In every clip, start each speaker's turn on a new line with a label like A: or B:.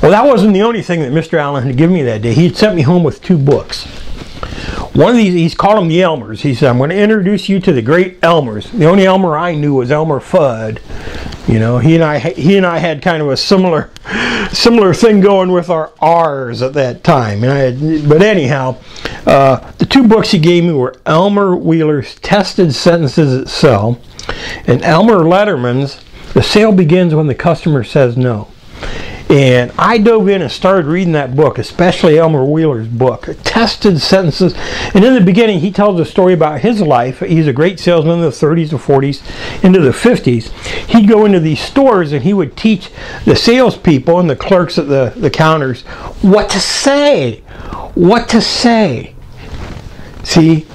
A: Well, that wasn't the only thing that Mr. Allen had given me that day. He had sent me home with 2 books. One of these, he's called them the Elmers. He said, I'm going to introduce you to the great Elmers. The only Elmer I knew was Elmer Fudd. You know, he and I had kind of a similar thing going with our R's at that time. But anyhow, the 2 books he gave me were Elmer Wheeler's Tested Sentences That Sell and Elmer Letterman's The Sale Begins When the Customer Says No. And I dove in and started reading that book, especially Elmer Wheeler's book, Tested Sentences. And in the beginning, he tells a story about his life. He's a great salesman in the 30s, the 40s, into the 50s. He'd go into these stores and he would teach the salespeople and the clerks at the counters what to say. What to say. See?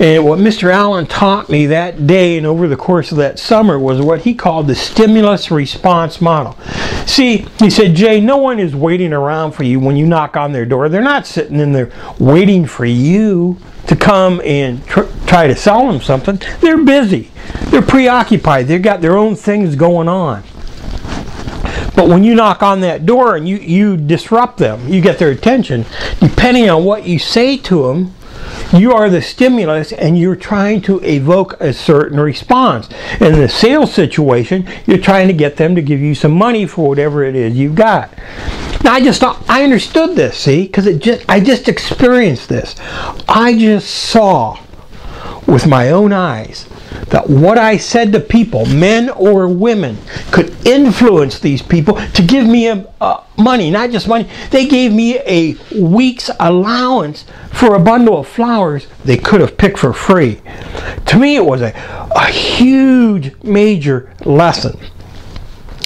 A: And what Mr. Allen taught me that day and over the course of that summer was what he called the stimulus response model. See, he said, Jay, no one is waiting around for you when you knock on their door. They're not sitting in there waiting for you to come and try to sell them something. They're busy. They're preoccupied. They've got their own things going on. But when you knock on that door and you disrupt them, you get their attention, depending on what you say to them, you are the stimulus and you're trying to evoke a certain response. In the sales situation, you're trying to get them to give you some money for whatever it is you've got. Now I understood this, see, because I just experienced this. I just saw with my own eyes that what I said to people, men or women, could influence these people to give me money, not just money. They gave me a week's allowance for a bundle of flowers they could have picked for free. To me, it was a huge, major lesson.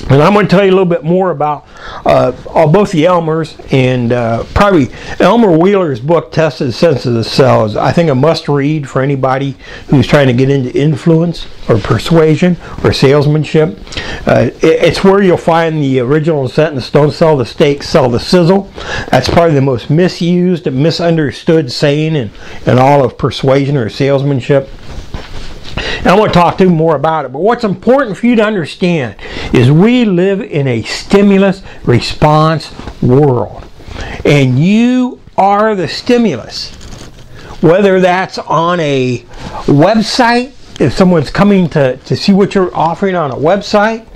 A: And I'm going to tell you a little bit more about both the Elmers and probably Elmer Wheeler's book, Tested Sentences That Sell. I think a must-read for anybody who's trying to get into influence or persuasion or salesmanship. It's where you'll find the original sentence, don't sell the steak, sell the sizzle. That's probably the most misused and misunderstood saying in all of persuasion or salesmanship. And I want to talk to you more about it. But what's important for you to understand is we live in a stimulus response world. And you are the stimulus. Whether that's on a website, if someone's coming to see what you're offering on a website,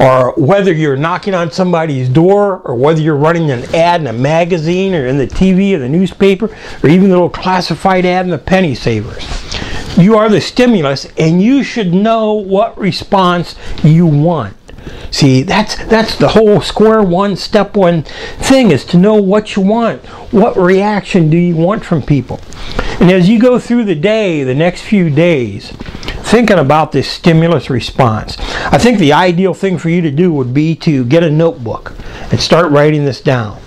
A: or whether you're knocking on somebody's door, or whether you're running an ad in a magazine or in the TV or the newspaper, or even a little classified ad in the penny savers. You are the stimulus, and you should know what response you want. See, that's the whole square one, step one thing, is to know what you want. What reaction do you want from people? And as you go through the day, the next few days, thinking about this stimulus response, I think the ideal thing for you to do would be to get a notebook and start writing this down.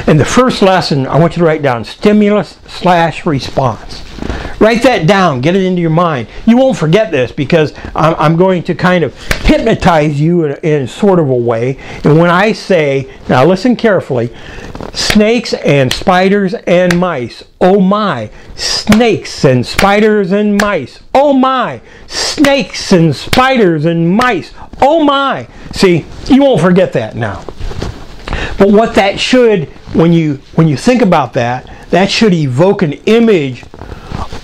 A: And the first lesson, I want you to write down stimulus/response. Write that down. Get it into your mind. You won't forget this because I'm going to kind of hypnotize you in sort of a way. And when I say, now listen carefully, snakes and spiders and mice. Oh my. Snakes and spiders and mice. Oh my. Snakes and spiders and mice. Oh my. See, you won't forget that now. But what that should, when you think about that, that should evoke an image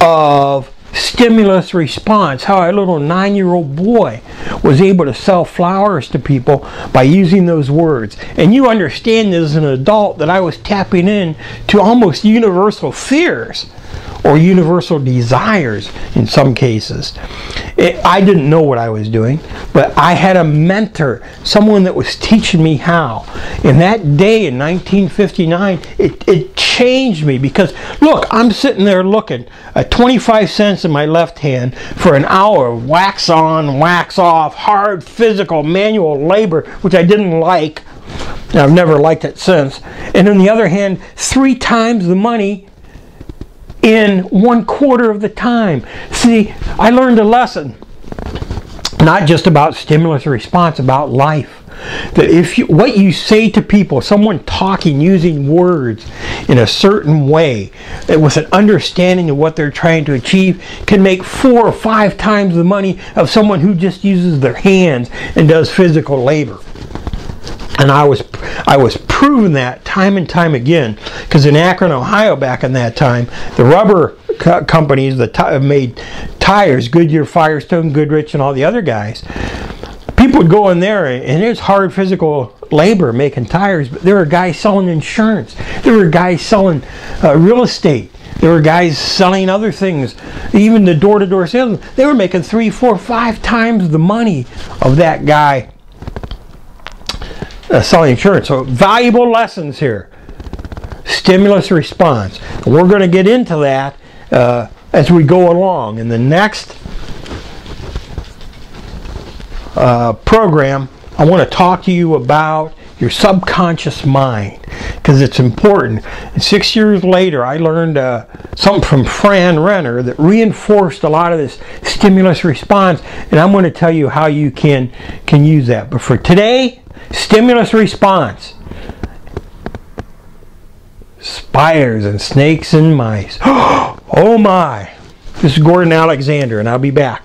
A: of stimulus response. How a little 9-year-old boy was able to sell flowers to people by using those words. And you understand as an adult that I was tapping in to almost universal fears or universal desires in some cases. I didn't know what I was doing, but I had a mentor, someone that was teaching me how. And that day in 1959, it changed me because, look, I'm sitting there looking at 25 cents in my left hand for an hour of wax on, wax off, hard physical manual labor, which I didn't like. I've never liked it since. And on the other hand, 3 times the money in 1/4 of the time. See, I learned a lesson, not just about stimulus response, about life. That if what you say to people, someone talking using words in a certain way, with an understanding of what they're trying to achieve, can make 4 or 5 times the money of someone who just uses their hands and does physical labor. And I was proving that time and time again, because in Akron, Ohio, back in that time, the rubber companies that made tires, Goodyear, Firestone, Goodrich, and all the other guys, people would go in there, and there's hard physical labor making tires, but there were guys selling insurance. There were guys selling real estate. There were guys selling other things, even the door-to-door sales. They were making 3, 4, 5 times the money of that guy selling insurance. So valuable lessons here. Stimulus response. We're going to get into that as we go along. In the next program, I want to talk to you about your subconscious mind, because it's important. And 6 years later, I learned something from Fran Renner that reinforced a lot of this stimulus response, and I'm going to tell you how you can use that. But for today, stimulus response. Spiders and snakes and mice. Oh my! This is Gordon Alexander, and I'll be back.